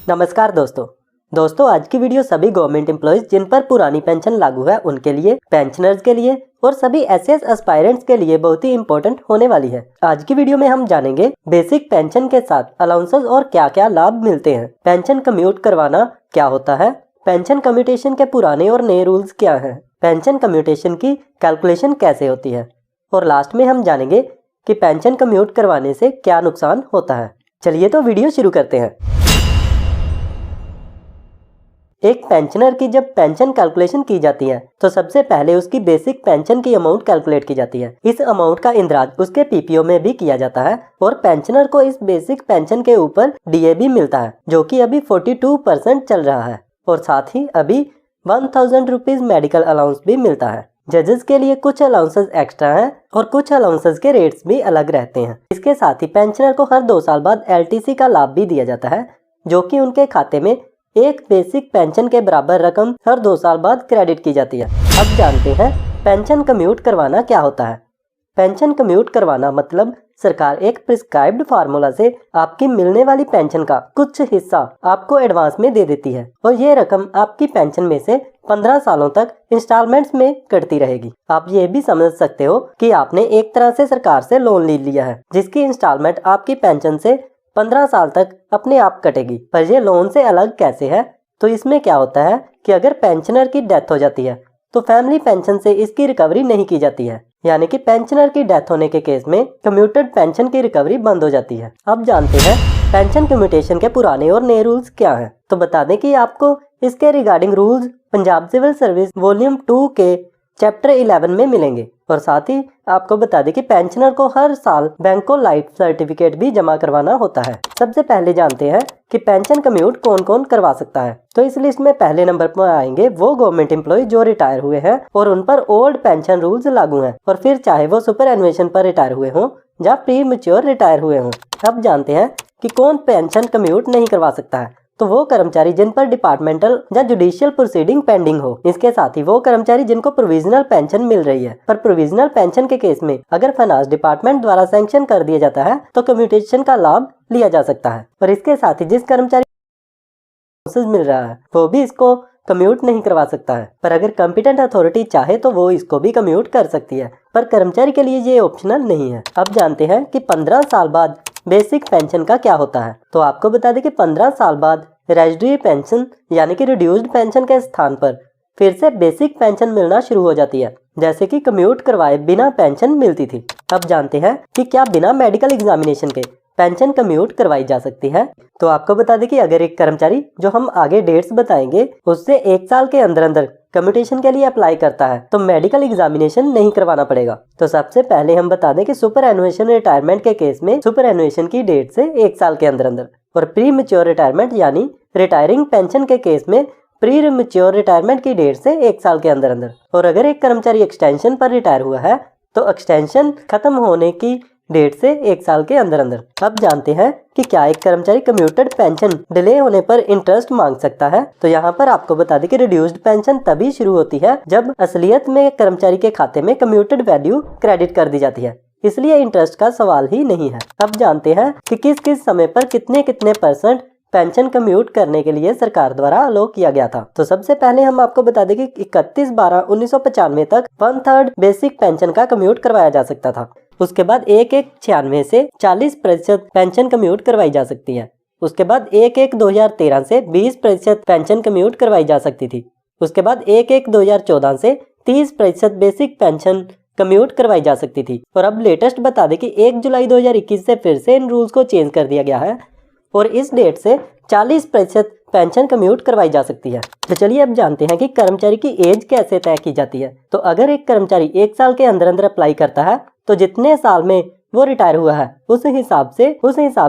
नमस्कार दोस्तों आज की वीडियो सभी गवर्नमेंट एम्प्लॉयज जिन पर पुरानी पेंशन लागू है उनके लिए, पेंशनर्स के लिए और सभी एसएस एस्पायरेंट्स के लिए बहुत ही इंपॉर्टेंट होने वाली है। आज की वीडियो में हम जानेंगे बेसिक पेंशन के साथ अलाउंसेस और क्या क्या लाभ मिलते हैं, पेंशन कम्यूट करवाना क्या होता है, पेंशन कम्यूटेशन के पुराने और नए रूल्स क्या हैं, पेंशन कम्यूटेशन की कैलकुलेशन कैसे होती है और लास्ट में हम जानेंगे कि पेंशन कम्यूट करवाने से क्या नुकसान होता है। चलिए तो वीडियो शुरू करते हैं। एक पेंशनर की जब पेंशन कैलकुलेशन की जाती है तो सबसे पहले उसकी बेसिक पेंशन की अमाउंट कैलकुलेट की जाती है। इस अमाउंट का इंदराज उसके पीपीओ में भी किया जाता है और पेंशनर को इस बेसिक पेंशन के ऊपर डीए भी मिलता है जो कि अभी 42% चल रहा है और साथ ही अभी 1000 रुपीज मेडिकल अलाउंस भी मिलता है। जजेस के लिए कुछ अलाउंसेस एक्स्ट्रा हैं और कुछ अलाउंसेस के रेट्स भी अलग रहते हैं। इसके साथ ही पेंशनर को हर 2 साल बाद एलटीसी का लाभ भी दिया जाता है जो कि उनके खाते में एक बेसिक पेंशन के बराबर रकम हर 2 साल बाद क्रेडिट की जाती है। अब जानते हैं पेंशन कम्यूट करवाना क्या होता है। पेंशन कम्यूट करवाना मतलब सरकार एक प्रिस्क्राइब्ड फार्मूला से आपकी मिलने वाली पेंशन का कुछ हिस्सा आपको एडवांस में दे देती है और ये रकम आपकी पेंशन में से 15 सालों तक इंस्टॉलमेंट्स में कटती रहेगी। आप ये भी समझ सकते हो कि आपने एक तरह से सरकार से लोन ले लिया है जिसकी इंस्टॉलमेंट आपकी पेंशन से 15 साल तक अपने आप कटेगी। पर ये लोन से अलग कैसे है? तो इसमें क्या होता है कि अगर पेंशनर की डेथ हो जाती है तो फैमिली पेंशन से इसकी रिकवरी नहीं की जाती है, यानी कि पेंशनर की डेथ होने के केस में कम्यूटेड पेंशन की रिकवरी बंद हो जाती है। अब जानते हैं पेंशन कम्यूटेशन के पुराने और नए रूल्स क्या हैं। तो बता दें कि आपको इसके regarding rules Punjab civil service volume 2 के चैप्टर 11 में मिलेंगे और साथ ही आपको बता दें कि पेंशनर को हर साल बैंक को लाइफ सर्टिफिकेट भी जमा करवाना होता है। सबसे पहले जानते हैं कि पेंशन कम्यूट कौन कौन करवा सकता है। तो इस लिस्ट में पहले नंबर पर आएंगे वो गवर्नमेंट एम्प्लॉय जो रिटायर हुए हैं और उन पर ओल्ड पेंशन रूल्स लागू हैं और फिर चाहे वो सुपर एनुएशन पर रिटायर हुए हों या प्री मैच्योर रिटायर हुए हों। अब जानते हैं कि कौन पेंशन कम्यूट नहीं करवा सकता है। तो वो कर्मचारी जिन पर डिपार्टमेंटल या जुडिशियल प्रोसीडिंग पेंडिंग हो। इसके साथ ही वो कर्मचारी जिनको प्रोविजनल पेंशन मिल रही है पर प्रोविजनल पेंशन के केस में अगर फाइनेंस डिपार्टमेंट द्वारा सैंक्शन कर दिया जाता है तो कम्यूटेशन का लाभ लिया जा सकता है। और इसके साथ ही जिस कर्मचारी मिल रहा है वो भी इसको कम्यूट नहीं करवा सकता है, पर अगर कॉम्पिटेंट अथॉरिटी चाहे तो वो इसको भी कम्यूट कर सकती है, पर कर्मचारी के लिए ये ऑप्शनल नहीं है। अब जानते हैं कि 15 साल बाद बेसिक पेंशन का क्या होता है। तो आपको बता दें कि 15 साल बाद रेजिडुअरी पेंशन यानी कि रिड्यूस्ड पेंशन के स्थान पर फिर से बेसिक पेंशन मिलना शुरू हो जाती है, जैसे कि कम्यूट करवाए बिना पेंशन मिलती थी। अब जानते हैं कि क्या बिना मेडिकल एग्जामिनेशन के पेंशन कम्यूट करवाई जा सकती है। तो आपको बता दें कि अगर एक कर्मचारी जो हम आगे डेट्स बताएंगे उससे 1 साल के अंदर अंदर कम्यूटेशन के लिए अप्लाई करता है तो मेडिकल एग्जामिनेशन नहीं करवाना पड़ेगा। तो सबसे पहले हम बता दें कि सुपर एनुएशन रिटायरमेंट के केस में सुपर एनुएशन की डेट से 1 साल के अंदर अंदर और प्री मैच्योर रिटायरमेंट यानी रिटायरिंग पेंशन के केस में प्री मैच्योर रिटायरमेंट की डेट से 1 साल के अंदर अंदर। और अगर एक कर्मचारी एक्सटेंशन पर रिटायर हुआ है तो एक्सटेंशन खत्म होने की डेट से 1 साल के अंदर अंदर। अब जानते हैं कि क्या एक कर्मचारी कम्यूटेड पेंशन डिले होने पर इंटरेस्ट मांग सकता है। तो यहाँ पर आपको बता दें कि रिड्यूस्ड पेंशन तभी शुरू होती है जब असलियत में कर्मचारी के खाते में कम्यूटेड वैल्यू क्रेडिट कर दी जाती है, इसलिए इंटरेस्ट का सवाल ही नहीं है। अब जानते हैं कि किस किस समय पर कितने कितने % पेंशन कम्यूट करने के लिए सरकार द्वारा अलोक किया गया था। तो सबसे पहले हम आपको बता दें कि 31/12/1995 तक 1/3 बेसिक पेंशन का कम्यूट करवाया जा सकता था। उसके बाद 1/1/96 से 40% पेंशन कम्यूट करवाई जा सकती है। उसके बाद 1/1/2013 से 20% पेंशन कम्यूट करवाई जा सकती थी। उसके बाद 1/1/2014 से 30% बेसिक पेंशन कम्यूट करवाई जा सकती थी। और अब लेटेस्ट बता दें कि 1 जुलाई 2021 से फिर से इन रूल्स को चेंज कर दिया गया है और इस डेट से 40% पेंशन कम्यूट करवाई जा सकती है। तो चलिए अब जानते हैं कि कर्मचारी की एज कैसे तय की जाती है। तो अगर एक कर्मचारी 1 साल के अंदर अंदर अप्लाई करता है तो जितने साल में वो रिटायर हुआ है उस हिसाब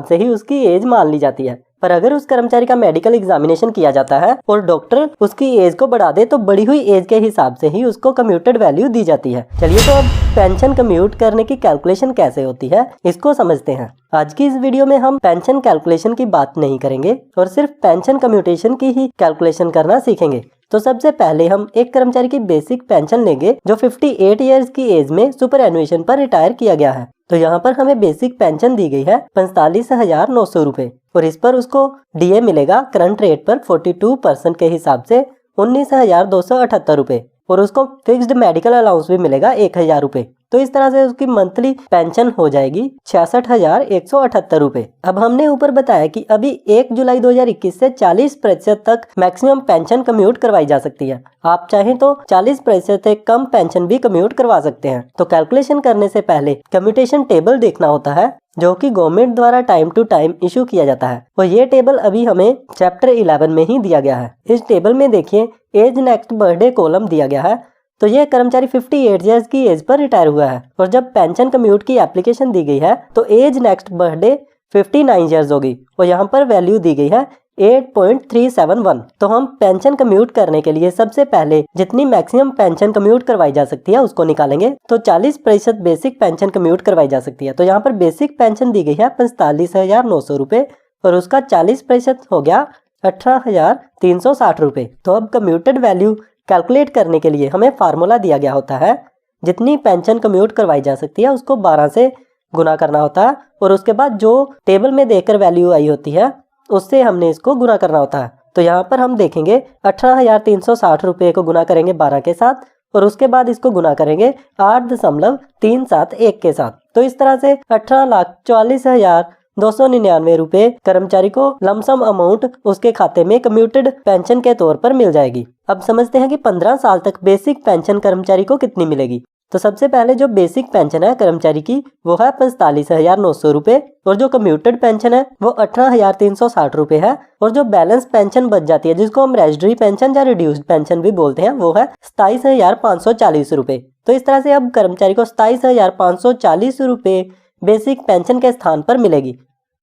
से ही उसकी एज मान ली जाती है। पर अगर उस कर्मचारी का मेडिकल एग्जामिनेशन किया जाता है और डॉक्टर उसकी एज को बढ़ा दे तो बढ़ी हुई एज के हिसाब से ही उसको कम्यूटेड वैल्यू दी जाती है। चलिए तो अब पेंशन कम्यूट करने की कैलकुलेशन कैसे होती है इसको समझते हैं। आज की इस वीडियो में हम पेंशन कैलकुलेशन की बात नहीं करेंगे और सिर्फ पेंशन कम्यूटेशन की ही कैलकुलेशन करना सीखेंगे। तो सबसे पहले हम एक कर्मचारी की बेसिक पेंशन लेंगे जो 58 ईयर्स की एज में सुपर एनुएशन पर रिटायर किया गया है। तो यहाँ पर हमें बेसिक पेंशन दी गई है 45,900 रुपए और इस पर उसको डीए मिलेगा करंट रेट पर 42% के हिसाब से 19,278 रुपए और उसको फिक्स्ड मेडिकल अलाउंस भी मिलेगा 1,000 रुपए। तो इस तरह से उसकी मंथली पेंशन हो जाएगी 66,178 रुपए। अब हमने ऊपर बताया कि अभी 1 जुलाई 2021 से 40% तक मैक्सिमम पेंशन कम्यूट करवाई जा सकती है। आप चाहें तो 40% से कम पेंशन भी कम्यूट करवा सकते हैं। तो कैलकुलेशन करने से पहले कम्यूटेशन टेबल देखना होता है जो कि गवर्नमेंट द्वारा टाइम टू टाइम इशू किया जाता है और ये टेबल अभी हमें चैप्टर 11 में ही दिया गया है। इस टेबल में देखिए एज नेक्स्ट बर्थडे कॉलम दिया गया है। तो यह कर्मचारी 58 ईयर्स की एज पर रिटायर हुआ है और जब पेंशन कम्यूट की एप्लीकेशन दी गई है तो एज नेक्स्ट बर्थडे 59 ईयर्स होगी और यहाँ पर वैल्यू दी गई है 8.371। तो हम पेंशन कम्यूट करने के लिए सबसे पहले जितनी मैक्सिमम पेंशन कम्यूट करवाई जा सकती है उसको निकालेंगे। तो 40% बेसिक पेंशन कम्यूट करवाई जा सकती है। तो यहाँ पर बेसिक पेंशन दी गई है 45,900 रुपए और उसका 40% हो गया 18,360 रुपए। तो अब कम्यूटेड वैल्यू कैलकुलेट करने के लिए हमें फार्मूला दिया गया होता है, जितनी पेंशन कम्यूट करवाई जा सकती है उसको 12 से गुना करना होता है और उसके बाद जो टेबल में देखकर वैल्यू आई होती है उससे हमने इसको गुना करना होता है। तो यहाँ पर हम देखेंगे 18,360 रुपये को गुना करेंगे 12 के साथ और उसके बाद इसको गुना करेंगे 8.371 के साथ। तो इस तरह से 18,44,299 रुपये कर्मचारी को लमसम अमाउंट उसके खाते में कम्यूटेड पेंशन के तौर पर मिल जाएगी। अब समझते हैं कि 15 साल तक बेसिक पेंशन कर्मचारी को कितनी मिलेगी। तो सबसे पहले जो बेसिक पेंशन है कर्मचारी की वो है 45,900 रुपये और जो कम्यूटेड पेंशन है वो 18,360 रुपये है और जो बैलेंस पेंशन बच जाती है जिसको हम रेजिडरी पेंशन या रिड्यूस्ड पेंशन भी बोलते हैं वो है 27,540 रुपये। तो इस तरह से अब कर्मचारी को 27,540 रुपये बेसिक पेंशन के स्थान पर मिलेगी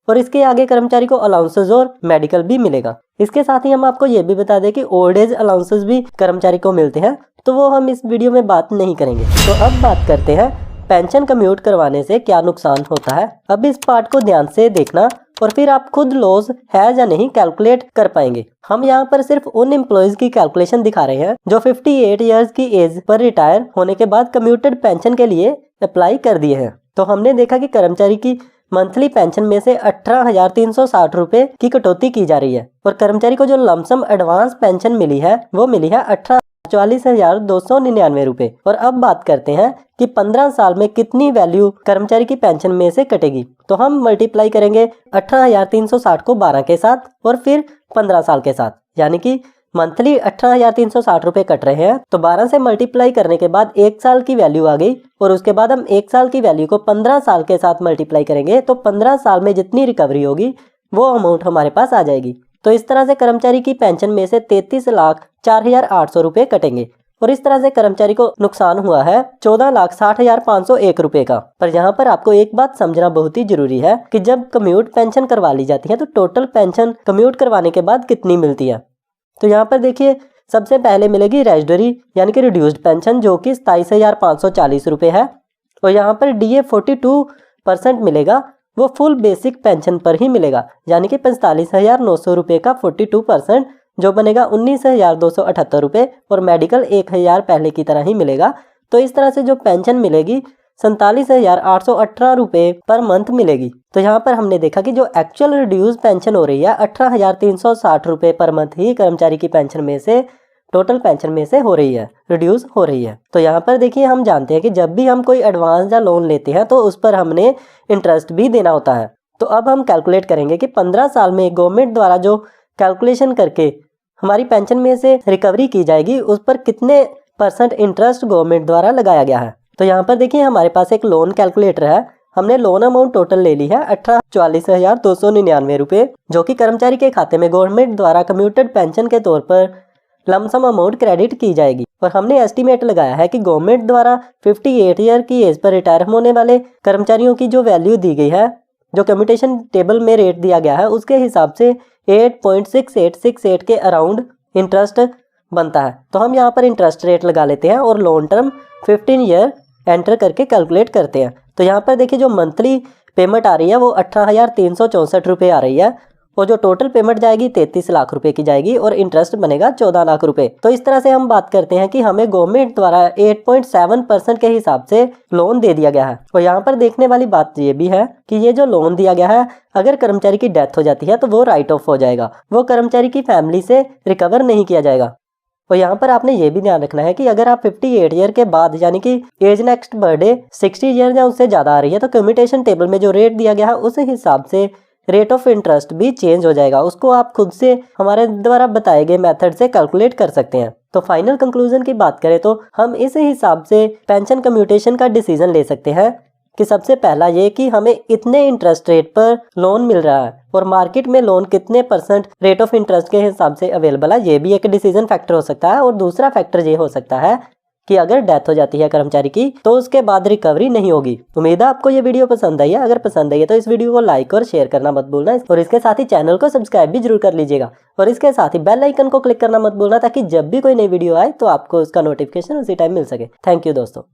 और इसके आगे कर्मचारी को अलाउंसेज और मेडिकल भी मिलेगा। इसके साथ ही हम आपको ये भी बता दें कि ओल्ड एज अलाउंसेज भी कर्मचारी को मिलते हैं, तो वो हम इस वीडियो में बात नहीं करेंगे। तो अब बात करते हैं पेंशन कम्यूट करवाने से क्या नुकसान होता है। अब इस पार्ट को ध्यान से देखना और फिर आप खुद लॉस है या नहीं कैलकुलेट कर पाएंगे। हम यहाँ पर सिर्फ उन एम्प्लॉयज की कैलकुलेशन दिखा रहे हैं जो 58 ईयर्स की एज पर रिटायर होने के बाद कम्यूटेड पेंशन के लिए अप्लाई कर दिए हैं। तो हमने देखा कि कर्मचारी की मंथली पेंशन में से 18,360 रुपए की कटौती की जा रही है और कर्मचारी को जो लमसम एडवांस पेंशन मिली है वो मिली है 44,299 रुपए। और अब बात करते हैं कि 15 साल में कितनी वैल्यू कर्मचारी की पेंशन में से कटेगी। तो हम मल्टीप्लाई करेंगे 18,360 को 12 के साथ और फिर 15 साल के साथ, यानी कि मंथली 18,360 रुपए कट रहे हैं। तो 12 से मल्टीप्लाई करने के बाद 1 साल की वैल्यू आ गई और उसके बाद हम 1 साल की वैल्यू को 15 साल के साथ मल्टीप्लाई करेंगे तो 15 साल में जितनी रिकवरी होगी वो अमाउंट हमारे पास आ जाएगी। तो इस तरह से कर्मचारी की पेंशन में से 33,04,800 रुपए कटेंगे और इस तरह से कर्मचारी को नुकसान हुआ है 14,60,501 रुपए का। पर यहाँ पर आपको एक बात समझना बहुत ही जरूरी है कि जब कम्यूट पेंशन करवा ली जाती है तो टोटल पेंशन कम्यूट करवाने के बाद कितनी मिलती है। तो यहाँ पर देखिए सबसे पहले मिलेगी रेजिडरी यानी कि रिड्यूस्ड पेंशन जो कि 27,540 रुपये है और यहाँ पर डीए 42% मिलेगा, वो फुल बेसिक पेंशन पर ही मिलेगा, यानी कि 45,900 रुपये का 42% जो बनेगा 19,278 रुपये और मेडिकल 1,000 पहले की तरह ही मिलेगा। तो इस तरह से जो पेंशन मिलेगी 47,818 रुपये पर मंथ मिलेगी। तो यहाँ पर हमने देखा कि जो एक्चुअल रिड्यूस पेंशन हो रही है 18,360 रुपये पर मंथ ही कर्मचारी की पेंशन में से टोटल पेंशन में से हो रही है, रिड्यूस हो रही है। तो यहाँ पर देखिए हम जानते हैं कि जब भी हम कोई एडवांस या लोन लेते हैं तो उस पर हमने इंटरेस्ट भी देना होता है। तो अब हम कैलकुलेट करेंगे कि 15 साल में गवर्नमेंट द्वारा जो कैलकुलेशन करके हमारी पेंशन में से रिकवरी की जाएगी उस पर कितने % इंटरेस्ट गवर्नमेंट द्वारा लगाया गया है। तो यहाँ पर देखिए हमारे पास एक लोन कैलकुलेटर है। हमने लोन अमाउंट टोटल ले ली है 18,44,299 रुपये जो कि कर्मचारी के खाते में गवर्नमेंट द्वारा कम्यूटेड पेंशन के तौर पर लमसम अमाउंट क्रेडिट की जाएगी। और हमने एस्टीमेट लगाया है कि गवर्नमेंट द्वारा 58 ईयर की एज पर रिटायर होने वाले कर्मचारियों की जो वैल्यू दी गई है, जो कम्यूटेशन टेबल में रेट दिया गया है उसके हिसाब से 8.6868 के अराउंड इंटरेस्ट बनता है। तो हम यहाँ पर इंटरेस्ट रेट लगा लेते हैं और लॉन्ग टर्म 15 ईयर एंटर करके कैलकुलेट करते हैं। तो यहाँ पर देखिए जो मंथली पेमेंट आ रही है वो 18,364 रुपये आ रही है और जो टोटल पेमेंट जाएगी 33 लाख रुपए की जाएगी और इंटरेस्ट बनेगा 14 लाख रुपए। तो इस तरह से हम बात करते हैं कि हमें गवर्नमेंट द्वारा 8.7% के हिसाब से लोन दे दिया गया है। और यहाँ पर देखने वाली बात ये भी है कि ये जो लोन दिया गया है, अगर कर्मचारी की डेथ हो जाती है तो वो राइट ऑफ हो जाएगा, वो कर्मचारी की फैमिली से रिकवर नहीं किया जाएगा। और यहाँ पर आपने ये भी ध्यान रखना है कि अगर आप 58 ईयर के बाद यानी कि एज नेक्स्ट बर्थडे 60 ईयर या उससे ज़्यादा आ रही है तो कम्यूटेशन टेबल में जो रेट दिया गया है उस हिसाब से रेट ऑफ इंटरेस्ट भी चेंज हो जाएगा। उसको आप खुद से हमारे द्वारा बताए गए मेथड से कैलकुलेट कर सकते हैं। तो फाइनल कंक्लूजन की बात करें तो हम इस हिसाब से पेंशन कम्यूटेशन का डिसीजन ले सकते हैं कि सबसे पहला ये कि हमें इतने इंटरेस्ट रेट पर लोन मिल रहा है और मार्केट में लोन कितने % रेट ऑफ इंटरेस्ट के हिसाब से अवेलेबल है, ये भी एक डिसीजन फैक्टर हो सकता है। और दूसरा फैक्टर ये हो सकता है कि अगर डेथ हो जाती है कर्मचारी की तो उसके बाद रिकवरी नहीं होगी। उम्मीद है आपको ये वीडियो पसंद आई है। अगर पसंद आई है तो इस वीडियो को लाइक और शेयर करना मत भूलना और इसके साथ ही चैनल को सब्सक्राइब भी जरूर कर लीजिएगा और इसके साथ ही बेल आइकन को क्लिक करना मत भूलना ताकि जब भी कोई नई वीडियो आए तो आपको उसका नोटिफिकेशन उसी टाइम मिल सके। थैंक यू दोस्तों।